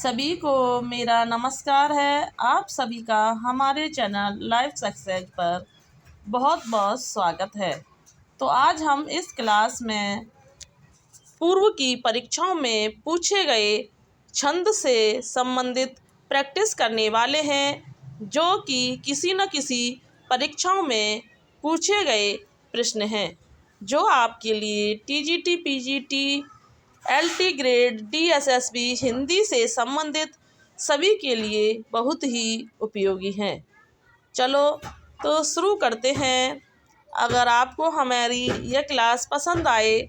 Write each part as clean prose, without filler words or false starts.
सभी को मेरा नमस्कार है। आप सभी का हमारे चैनल लाइफ सक्सेस पर बहुत बहुत स्वागत है। तो आज हम इस क्लास में पूर्व की परीक्षाओं में पूछे गए छंद से संबंधित प्रैक्टिस करने वाले हैं, जो कि किसी न किसी परीक्षाओं में पूछे गए प्रश्न हैं, जो आपके लिए TGT, PGT, LT grade, DSSB Hindi से संबंधित सभी के लिए बहुत ही उपयोगी हैं। चलो तो शुरू करते हैं। अगर आपको हमारी यह क्लास पसंद आए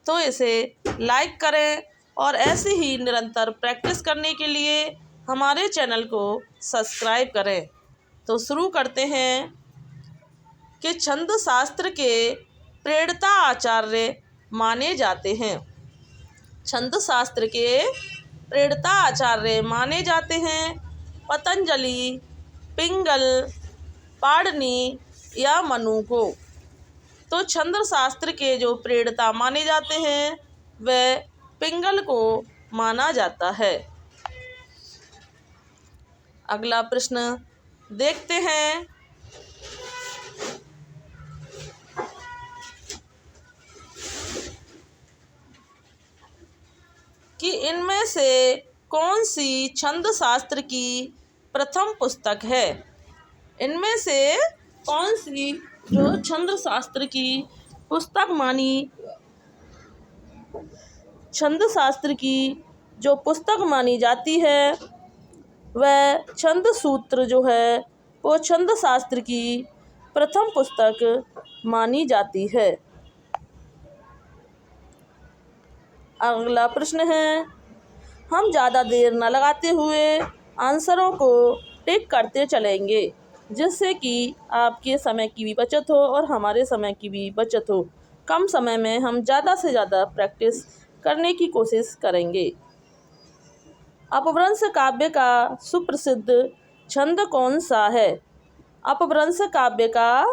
तो इसे लाइक करें और ऐसे ही निरंतर प्रैक्टिस करने के लिए हमारे चैनल को सब्सक्राइब करें। तो शुरू करते हैं कि छंद शास्त्र के प्रणेता आचार्य माने जाते हैं। छंद शास्त्र के प्रणेता आचार्य माने जाते हैं पतंजलि, पिंगल, पाणिनि या मनु को। तो छंद शास्त्र के जो प्रणेता माने जाते हैं वह पिंगल को माना जाता है। अगला प्रश्न देखते हैं कि इनमें से कौन सी छंद शास्त्र की प्रथम पुस्तक है। इनमें से कौन सी जो छंद शास्त्र की पुस्तक छंद शास्त्र की जो पुस्तक मानी जाती है वह छंद सूत्र जो है वो छंद शास्त्र की प्रथम पुस्तक मानी जाती है। अगला प्रश्न है, हम ज़्यादा देर न लगाते हुए आंसरों को टिक करते चलेंगे, जिससे कि आपके समय की भी बचत हो और हमारे समय की भी बचत हो। कम समय में हम ज़्यादा से ज़्यादा प्रैक्टिस करने की कोशिश करेंगे। अपभ्रंश काव्य का सुप्रसिद्ध छंद कौन सा है। अपभ्रंश काव्य का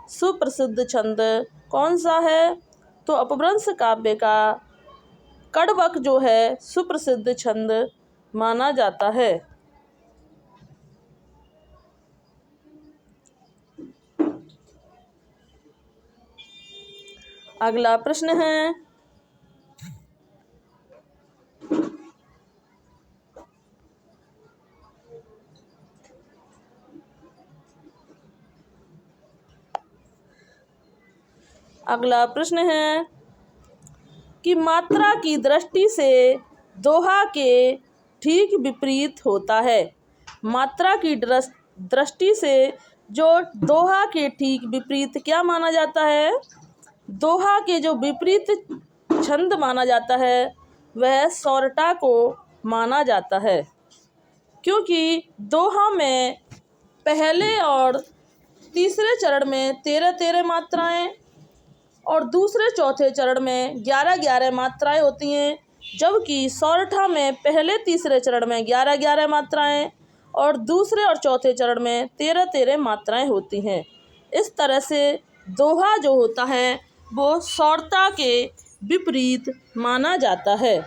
सुप्रसिद्ध छंद कौन सा है। तो अपभ्रंश काव्य का कड़वक जो है सुप्रसिद्ध छंद माना जाता है। अगला प्रश्न है, अगला प्रश्न है कि मात्रा की दृष्टि से दोहा के ठीक विपरीत होता है। मात्रा की दृष्टि से जो दोहा के ठीक विपरीत क्या माना जाता है। दोहा के जो विपरीत छंद माना जाता है वह सौरठा को माना जाता है, क्योंकि दोहा में पहले और तीसरे चरण में 13-13 मात्राएं और दूसरे चौथे चरण में 11-11 मात्राएं होती हैं, जबकि सौरठा में पहले तीसरे चरण में 11-11 मात्राएं और दूसरे और चौथे चरण में 13-13 मात्राएं होती हैं। इस तरह से दोहा जो होता है वो सौरठा के विपरीत माना जाता है।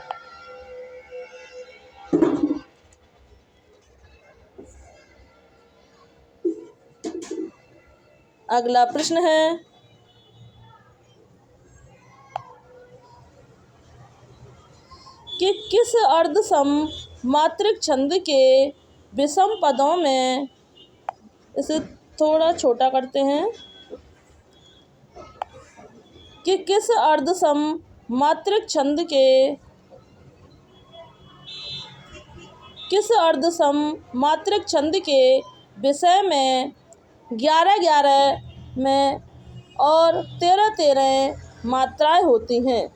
अगला प्रश्न है, कि किस अर्धसम मात्रिक छंद के विषम पदों में, इसे थोड़ा छोटा करते हैं, कि किस अर्धसम मात्रिक छंद के विषय में 11-11 में और 13-13 मात्राएं होती हैं।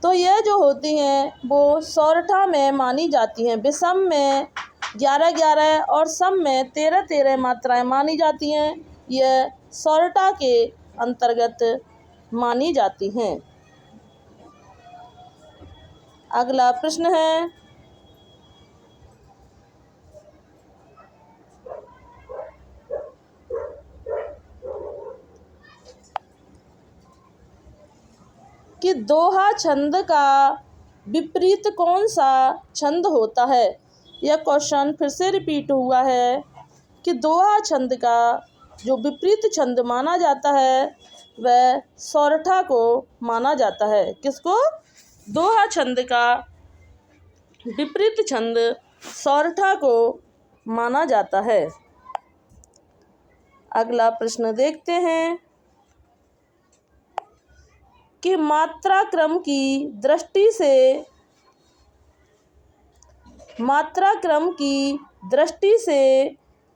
तो यह जो होती हैं वो सौरठा में मानी जाती हैं। विषम में 11-11 और सम में 13-13 मात्राएं मानी जाती हैं। यह सौरठा के अंतर्गत मानी जाती हैं। अगला प्रश्न है, कि दोहा छंद का विपरीत कौन सा छंद होता है? यह क्वेश्चन फिर से रिपीट हुआ है कि दोहा छंद का जो विपरीत छंद माना जाता है वह सौरठा को माना जाता है। किसको? दोहा छंद का विपरीत छंद सौरठा को माना जाता है। अगला प्रश्न देखते हैं कि मात्रा क्रम की दृष्टि से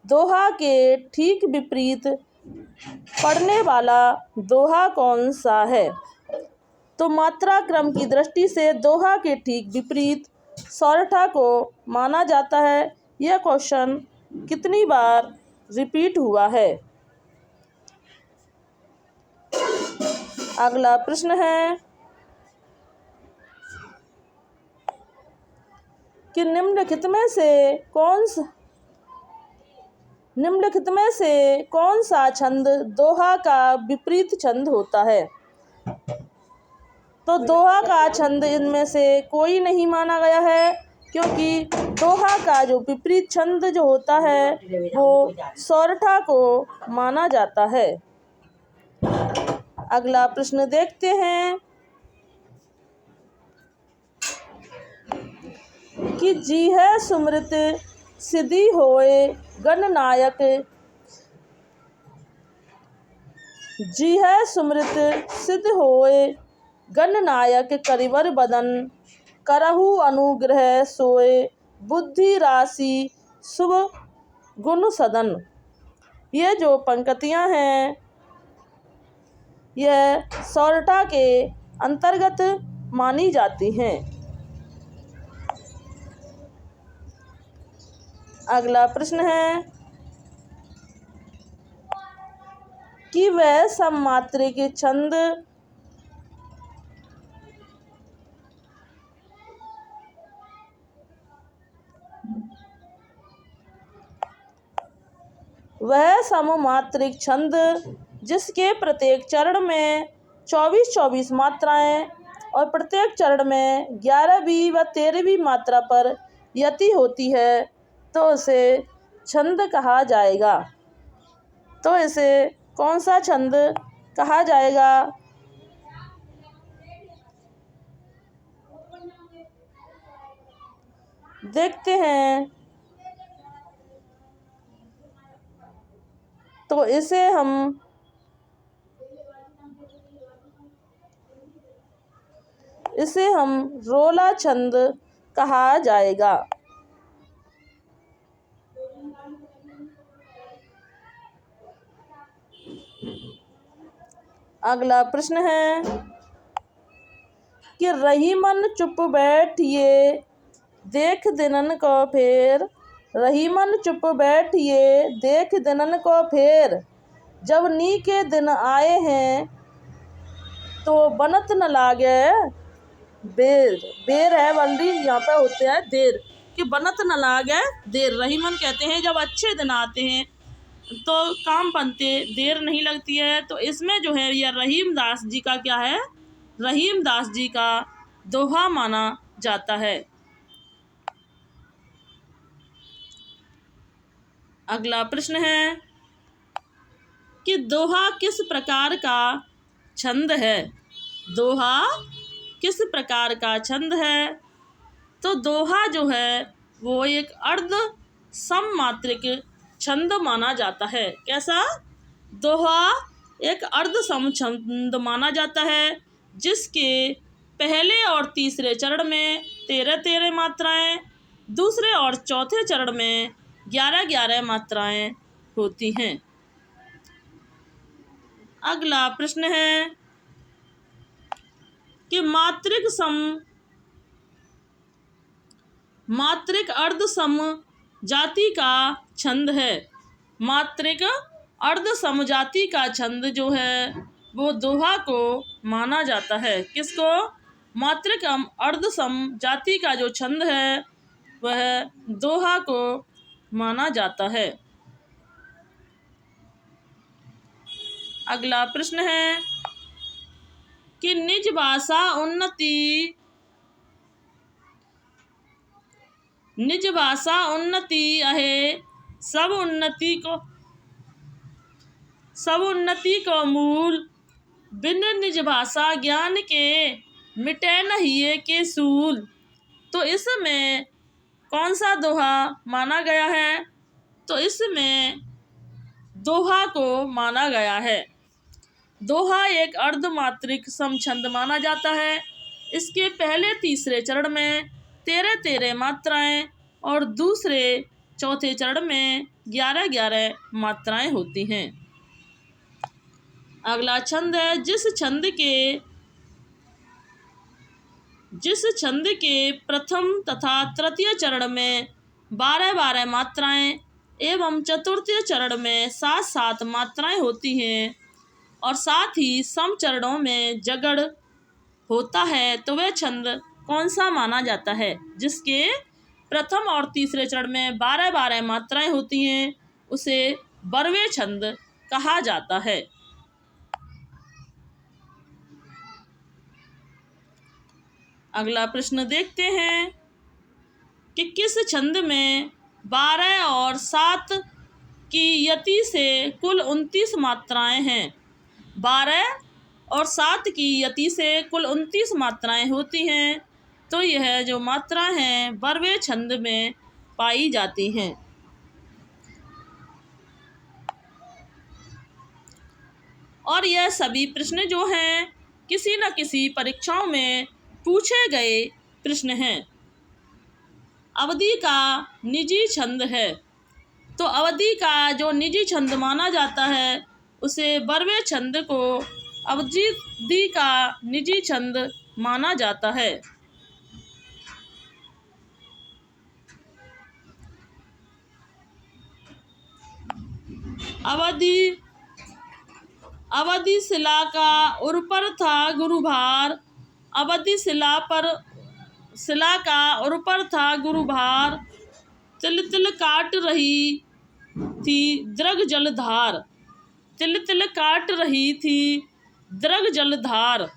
दोहा के ठीक विपरीत पढ़ने वाला दोहा कौन सा है? तो मात्रा क्रम की दृष्टि से दोहा के ठीक विपरीत सौरठा को माना जाता है। यह क्वेश्चन कितनी बार रिपीट हुआ है? अगला प्रश्न है कि निम्नलिखित में से कौन सा छंद दोहा का विपरीत छंद होता है? तो दोहा का छंद इनमें से कोई नहीं माना गया है, क्योंकि दोहा का जो विपरीत छंद जो होता है वो सौरठा को माना जाता है। अगला प्रश्न देखते हैं कि जी है सुमृत सिद्धि होए गणनायक। जी है सुमृत सिद्ध होए गणनायक करिवर बदन करहु अनुग्रह सोए बुद्धि राशि शुभ गुण सदन। ये जो पंक्तियां हैं यह सौरठा के अंतर्गत मानी जाती हैं। अगला प्रश्न है कि वह सममात्रिक छंद जिसके प्रत्येक चरण में 24-24 मात्राएं और प्रत्येक चरण में 11वीं व 13वीं मात्रा पर यति होती है तो उसे छंद कहा जाएगा। तो इसे कौन सा छंद कहा जाएगा? देखते हैं। तो इसे हम रोला छंद कहा जाएगा। अगला प्रश्न है कि रही मन चुप बैठिए देख दिनन को फेर। रही मन चुप बैठिए देख दिनन को फेर। जब नी के दिन आए हैं तो बनत न लागे बेर। बेर है बंदी, यहाँ पे होते हैं देर, कि बनत न लागे देर। रहीमन कहते हैं जब अच्छे दिन आते हैं तो काम बनते देर नहीं लगती है। तो इसमें जो है यह रहीम दास जी का क्या है? रहीम दास जी का दोहा माना जाता है। अगला प्रश्न है कि दोहा किस प्रकार का छंद है? दोहा किस प्रकार का छंद है? तो दोहा जो है वो एक अर्ध सममात्रिक छंद माना जाता है। कैसा? दोहा एक अर्ध सम छंद माना जाता है जिसके पहले और तीसरे चरण में 13-13 मात्राएं, दूसरे और चौथे चरण में 11-11 मात्राएं होती हैं। अगला प्रश्न है कि मात्रिक अर्ध सम जाति का छंद है। मात्रिक अर्ध समजाति का छंद जो है वो दोहा को माना जाता है। किसको? मात्रिक अर्ध समजाति का जो छंद है वह दोहा को माना जाता है। अगला प्रश्न है कि निज भाषा उन्नति निज भाषा उन्नति अहे, सब उन्नति को मूल। बिन निज भाषा ज्ञान के, मिटे न हिये के सूल। तो इसमें कौन सा दोहा माना गया है? तो इसमें दोहा को माना गया है। दोहा एक अर्धमात्रिक समछंद माना जाता है। इसके पहले तीसरे चरण में 13-13 मात्राएं और दूसरे चौथे चरण में 11-11 मात्राएं होती हैं। अगला छंद है जिस छंद के प्रथम तथा तृतीय चरण में 12-12 मात्राएं एवं चतुर्थीय चरण में 7-7 मात्राएं होती हैं और साथ ही सम चरणों में जगड़ होता है, तो वह छंद कौन सा माना जाता है? जिसके प्रथम और तीसरे चरण में 12-12 मात्राएं होती हैं उसे बरवे छंद कहा जाता है। अगला प्रश्न देखते हैं कि किस छंद में 12 और 7 की यति से कुल 29 मात्राएं हैं। 12 और 7 की यति से कुल 29 मात्राएं होती हैं, तो यह जो मात्रा हैं बरवे छंद में पाई जाती हैं। और यह सभी प्रश्न जो हैं किसी न किसी परीक्षाओं में पूछे गए प्रश्न हैं। अवधि का निजी छंद है, तो अवधि का जो निजी छंद माना जाता है उसे बरवे छंद को अवधि का निजी छंद माना जाता है। अवधि शिला का उर पर था गुरुभार, अवधि शिला का उर पर था गुरुभार। तिल तिल काट रही थी दृग जलधार, तिल तिल काट रही थी दृग जलधार।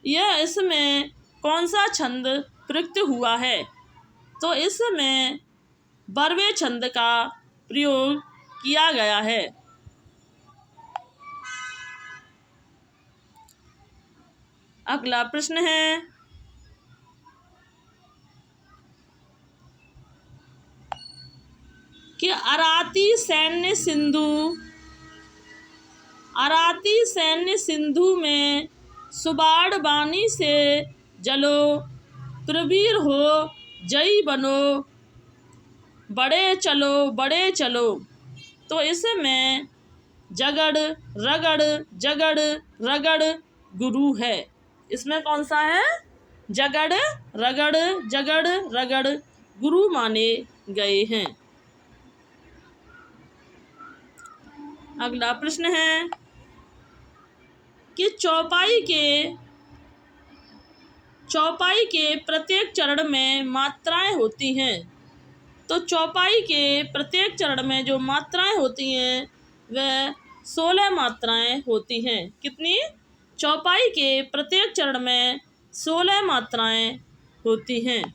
यह इसमें कौन सा छंद प्रयुक्त हुआ है? तो इसमें बरवे छंद का प्रयोग किया गया है। अगला प्रश्न है कि अराती सैन्य सिंधु में सुबाड़ बानी से जलो, प्रवीर हो जई बनो, बड़े चलो। तो इसमें जगड़ रगड़ गुरु है। इसमें कौन सा है? जगड़ रगड़ गुरु माने गए हैं। अगला प्रश्न है कि चौपाई के प्रत्येक चरण में मात्राएं होती हैं। तो चौपाई के प्रत्येक चरण में जो मात्राएं होती हैं वह 16 मात्राएं होती हैं। कितनी? चौपाई के प्रत्येक चरण में 16 मात्राएं होती हैं।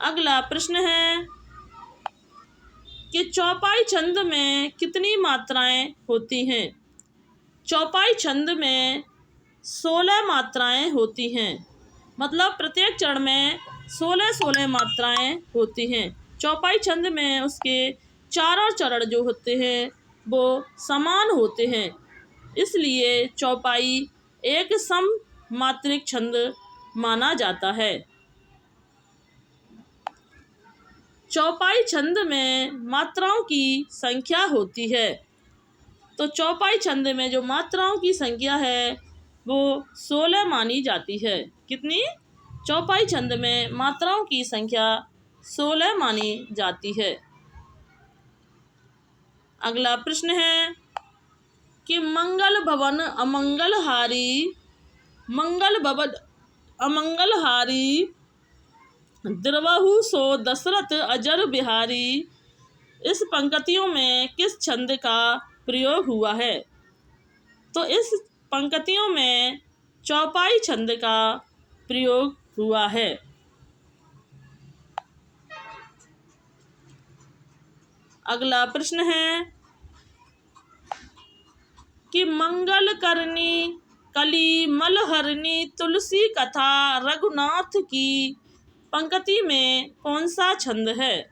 अगला प्रश्न है कि चौपाई छंद में कितनी मात्राएं होती हैं? चौपाई छंद में 16 मात्राएं होती हैं, मतलब प्रत्येक चरण में 16 मात्राएं होती हैं। चौपाई छंद में उसके चारों चरण जो होते हैं वो समान होते हैं, इसलिए चौपाई एक सम मात्रिक छंद माना जाता है। चौपाई छंद में मात्राओं की संख्या होती है, तो चौपाई छंद में जो मात्राओं की संख्या है वो 16 मानी जाती है। कितनी? चौपाई छंद में मात्राओं की संख्या 16 मानी जाती है। अगला प्रश्न है कि मंगल भवन अमंगलहारी द्रवहु सो दशरथ अजर बिहारी। इस पंक्तियों में किस छंद का प्रयोग हुआ है? तो इस पंक्तियों में चौपाई छंद का प्रयोग हुआ है। अगला प्रश्न है कि मंगल करनी कली मलहरनी तुलसी कथा रघुनाथ की पंक्ति में कौन सा छंद है।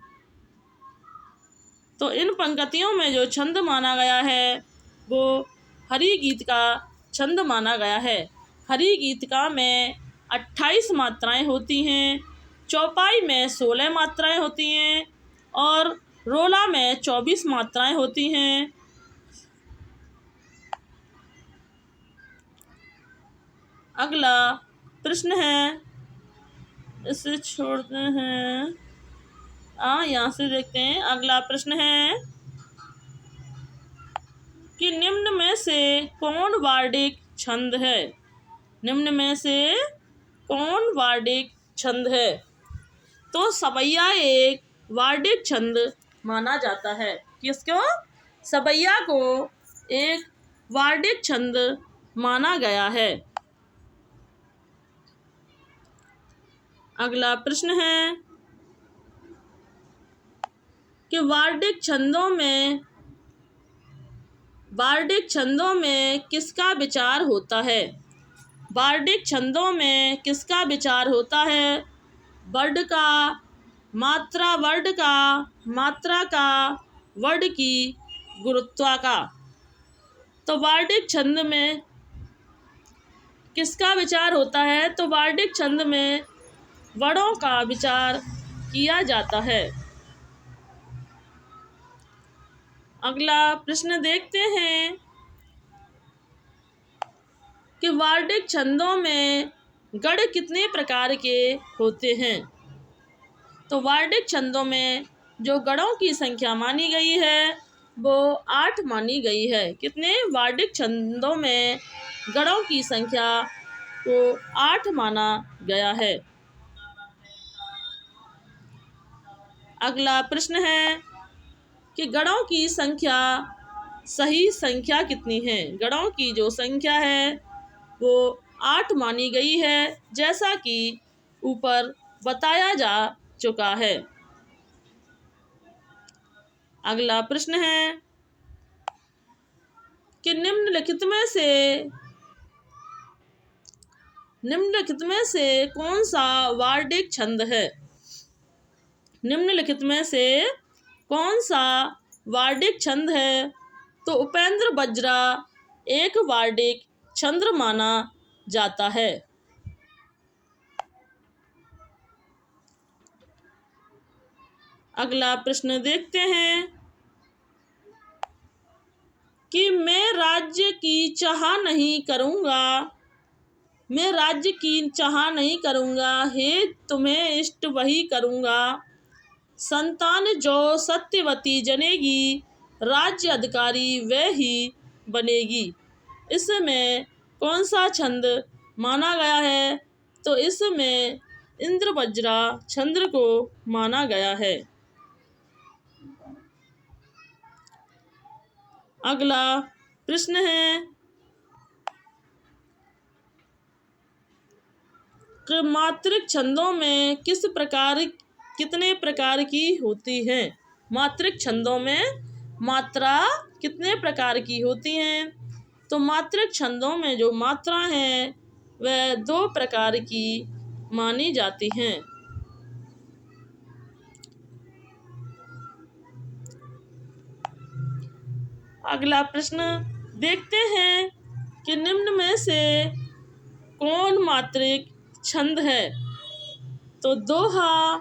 तो इन पंक्तियों में जो छंद माना गया है वो हरि गीत का छंद माना गया है। हरि गीत का में 28 मात्राएं होती हैं, चौपाई में 16 मात्राएं होती हैं और रोला में 24 मात्राएं होती हैं। अगला प्रश्न है, इसे छोड़ते हैं, यहाँ से देखते हैं। अगला प्रश्न है कि निम्न में से कौन वार्णिक छंद है। निम्न में से कौन वार्णिक छंद है। तो सवैया एक वार्णिक छंद माना जाता है। किसको? सवैया को एक वार्णिक छंद माना गया है। अगला प्रश्न है कि वार्णिक छंदों में किसका विचार होता है। वार्णिक छंदों में किसका विचार होता है। वर्ण का, मात्रा वर्ण का, मात्रा का, वर्ण की गुरुत्वा का। तो वार्णिक छंद में किसका विचार होता है। तो वार्णिक छंद में वर्णों का विचार किया जाता है। अगला प्रश्न देखते हैं कि वार्णिक छंदों में गढ़ कितने प्रकार के होते हैं। तो वार्णिक छंदों में जो गढ़ों की संख्या मानी गई है वो 8 मानी गई है। कितने? वार्णिक छंदों में गढ़ों की संख्या को 8 माना गया है। अगला प्रश्न है कि गणों की संख्या सही संख्या कितनी है। गणों की जो संख्या है वो 8 मानी गई है, जैसा कि ऊपर बताया जा चुका है। अगला प्रश्न है कि निम्नलिखित में से कौन सा वार्णिक छंद है। निम्नलिखित में से कौन सा वार्णिक छंद है। तो उपेंद्र बज्रा एक वार्णिक छंद माना जाता है। अगला प्रश्न देखते हैं कि मैं राज्य की चाह नहीं करूँगा। मैं राज्य की चाह नहीं करूँगा, हे तुम्हें इष्ट वही करूँगा। संतान जो सत्यवती जनेगी, राज्य अधिकारी वह ही बनेगी। इसमें कौन सा छंद माना गया है। तो इसमें इंद्रवज्रा छंद को माना गया है। अगला प्रश्न है कि मात्रिक छंदों में कितने प्रकार की होती हैं। मात्रिक छंदों में मात्रा कितने प्रकार की होती हैं। तो मात्रिक छंदों में जो मात्रा हैं वह 2 प्रकार की मानी जाती हैं। अगला प्रश्न देखते हैं कि निम्न में से कौन मात्रिक छंद है। तो दोहा,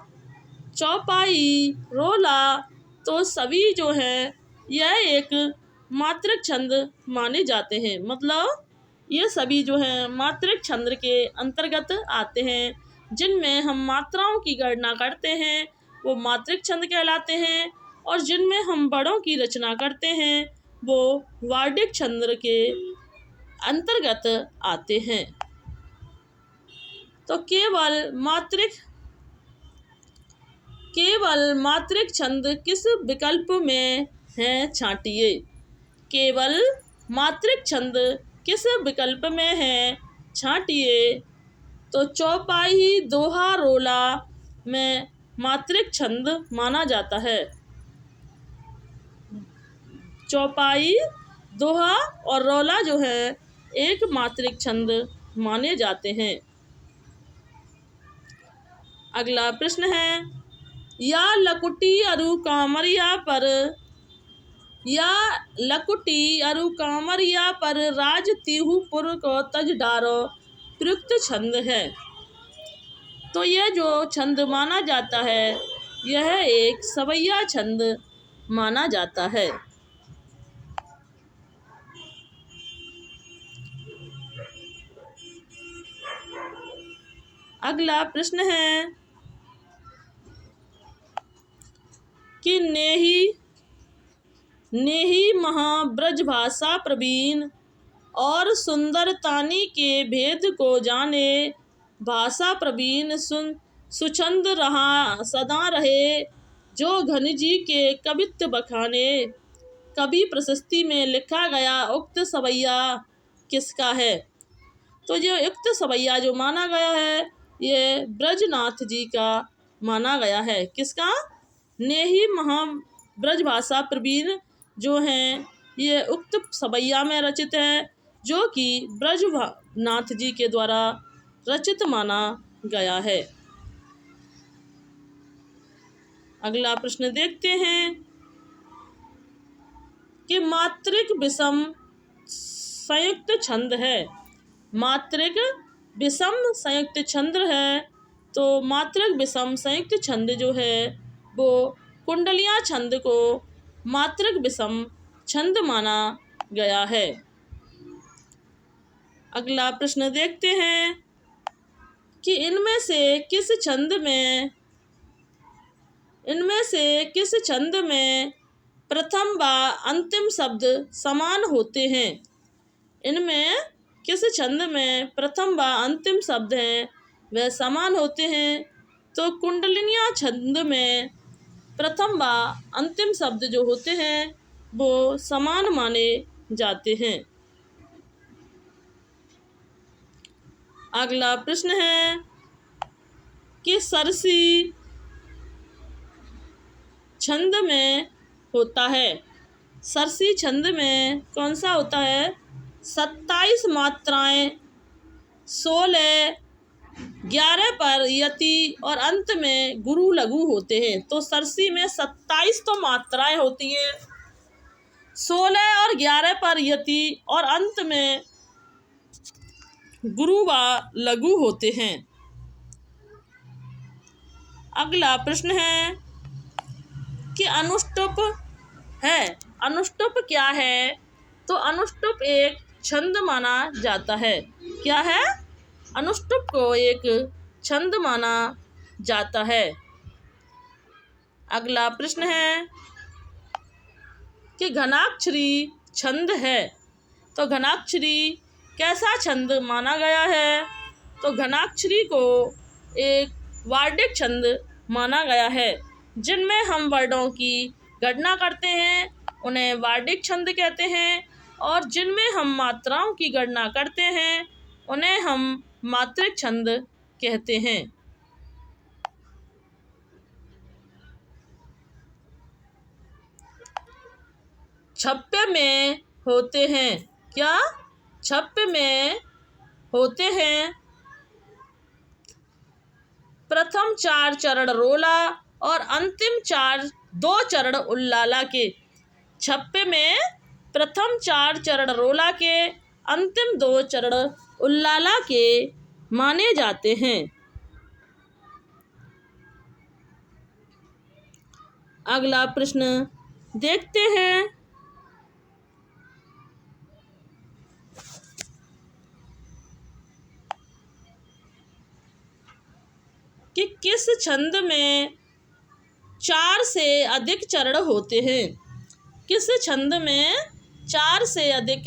चौपाई, रोला, तो सभी जो है यह एक मात्रिक छंद माने जाते हैं। मतलब ये सभी जो हैं मात्रिक छंद के अंतर्गत आते हैं। जिनमें हम मात्राओं की गणना करते हैं वो मात्रिक छंद कहलाते हैं, और जिनमें हम बड़ों की रचना करते हैं वो वार्णिक छंद के अंतर्गत आते हैं। तो केवल मात्रिक छंद किस विकल्प में है, छांटिए। केवल मात्रिक छंद किस विकल्प में है, छांटिए। तो चौपाई, दोहा, रोला में मात्रिक छंद माना जाता है। चौपाई, दोहा और रौला जो है एक मात्रिक छंद माने जाते हैं। अगला प्रश्न है, या लकुटी अरु कामरिया पर, या लकुटी अरु कामरिया पर राज तिहुपुर को तज डारो प्रयुक्त छंद है। तो यह जो छंद माना जाता है यह एक सवैया छंद माना जाता है। अगला प्रश्न है कि नेही महाब्रज भाषा प्रवीण और सुंदर तानी के भेद को जाने, भाषा प्रवीण सुछंद रहा सदा रहे, जो घन जी के कवित्व बखाने। कवि प्रशस्ति में लिखा गया उक्त सवैया किसका है? तो ये उक्त सवैया जो माना गया है ये ब्रजनाथ जी का माना गया है। किसका? नेही महाब्रज भाषा प्रवीण जो हैं ये उक्त सवैया में रचित है, जो कि ब्रजनाथ जी के द्वारा रचित माना गया है। अगला प्रश्न देखते हैं कि मात्रिक विषम संयुक्त छंद है। मात्रिक विषम संयुक्त छंद है। तो मात्रिक विषम संयुक्त छंद जो है वो कुंडलियाँ छंद को मात्रिक विषम छंद माना गया है। अगला प्रश्न देखते हैं कि इनमें से किस छंद में प्रथम व अंतिम शब्द समान होते हैं। इनमें किस छंद में प्रथम व अंतिम शब्द हैं वह समान होते हैं। तो कुंडलिनिया छंद में प्रथम व अंतिम शब्द जो होते हैं वो समान माने जाते हैं। अगला प्रश्न है कि सरसी छंद में होता है। सरसी छंद में कौन सा होता है? 27 मात्राएं, 16, 11 पर यति और अंत में गुरु लघु होते हैं। तो सरसी में 27 तो मात्राएं होती हैं, 16 और 11 पर यति और अंत में गुरु व लघु होते हैं। अगला प्रश्न है कि अनुष्टुप है। अनुष्टुप क्या है? तो अनुष्टुप एक छंद माना जाता है। क्या है? अनुष्टुप को एक छंद माना जाता है। अगला प्रश्न है कि घनाक्षरी छंद है। तो घनाक्षरी कैसा छंद माना गया है? तो घनाक्षरी को एक वार्डिक छंद माना गया है। जिनमें हम वर्णों की गणना करते हैं उन्हें वार्डिक छंद कहते हैं, और जिनमें हम मात्राओं की गणना करते हैं उन्हें हम मात्रिक छंद कहते हैं। छप्पे में होते हैं। क्या? छप्पे में होते हैं प्रथम 4 चरण रोला और अंतिम 2 चरण उल्लाला के। छप्पे में प्रथम 4 चरण रोला के, अंतिम 2 चरण उल्लाला के माने जाते हैं। अगला प्रश्न देखते हैं कि किस छंद में 4 से अधिक चरण होते हैं। किस छंद में 4 से अधिक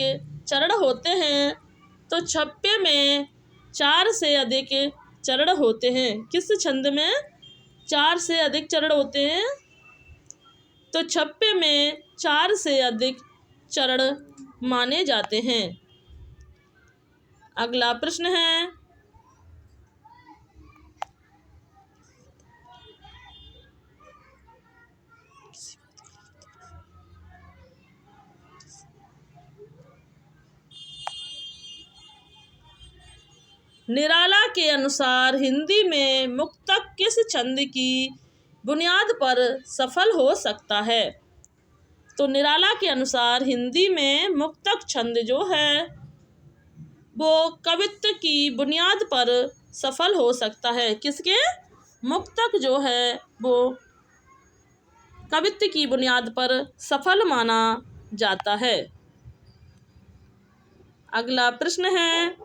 चरण होते हैं? तो छप्पे में 4 से अधिक चरण होते हैं। किस छंद में 4 से अधिक चरण होते हैं? तो छप्पे में 4 से अधिक चरण माने जाते हैं। अगला प्रश्न है निराला के अनुसार हिंदी में मुक्तक किस छंद की बुनियाद पर सफल हो सकता है? तो निराला के अनुसार हिंदी में मुक्तक छंद जो है वो कवित्व की बुनियाद पर सफल हो सकता है। किसके? मुक्तक जो है वो कवित्व की बुनियाद पर सफल माना जाता है। अगला प्रश्न है,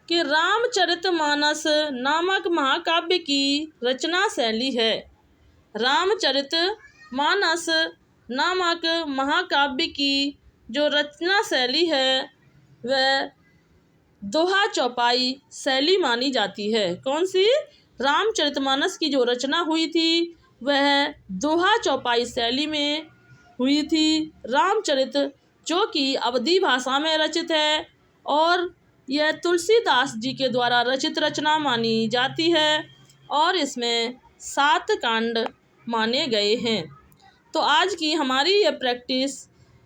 कि रामचरितमानस नामक महाकाव्य की रचना शैली है। रामचरितमानस नामक महाकाव्य की जो रचना शैली है वह दोहा चौपाई शैली मानी जाती है। कौन सी? रामचरितमानस की जो रचना हुई थी वह दोहा चौपाई शैली में हुई थी। रामचरित जो कि अवधी भाषा में रचित है और यह तुलसीदास जी के द्वारा रचित रचना मानी जाती है और इसमें 7 कांड माने गए हैं। तो आज की हमारी यह प्रैक्टिस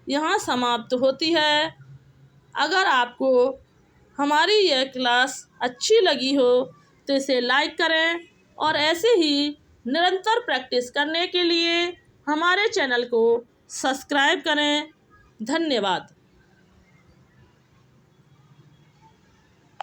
यहाँ समाप्त होती है। अगर आपको हमारी यह क्लास अच्छी लगी हो तो इसे लाइक करें और ऐसे ही निरंतर प्रैक्टिस करने के लिए हमारे चैनल को सब्सक्राइब करें। धन्यवाद।